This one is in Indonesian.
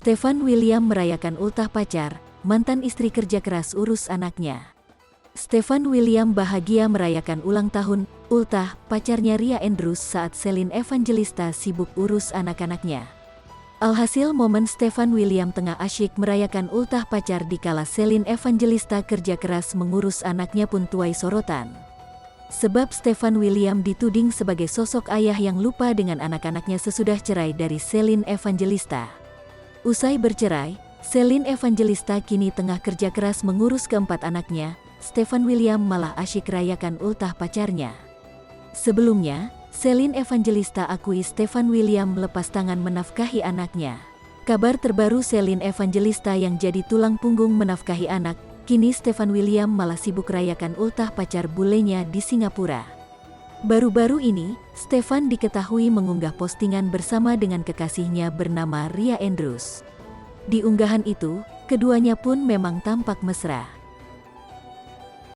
Stefan William merayakan ultah pacar, mantan istri kerja keras urus anaknya. Stefan William bahagia merayakan ulang tahun, ultah, pacarnya Ria Andrews saat Celine Evangelista sibuk urus anak-anaknya. Alhasil momen Stefan William tengah asyik merayakan ultah pacar dikala Celine Evangelista kerja keras mengurus anaknya pun tuai sorotan. Sebab Stefan William dituding sebagai sosok ayah yang lupa dengan anak-anaknya sesudah cerai dari Celine Evangelista. Usai bercerai, Celine Evangelista kini tengah kerja keras mengurus keempat anaknya, Stefan William malah asyik rayakan ultah pacarnya. Sebelumnya, Celine Evangelista akui Stefan William lepas tangan menafkahi anaknya. Kabar terbaru Celine Evangelista yang jadi tulang punggung menafkahi anak, kini Stefan William malah sibuk rayakan ultah pacar bulenya di Singapura. Baru-baru ini, Stefan diketahui mengunggah postingan bersama dengan kekasihnya bernama Ria Andrews. Di unggahan itu, keduanya pun memang tampak mesra.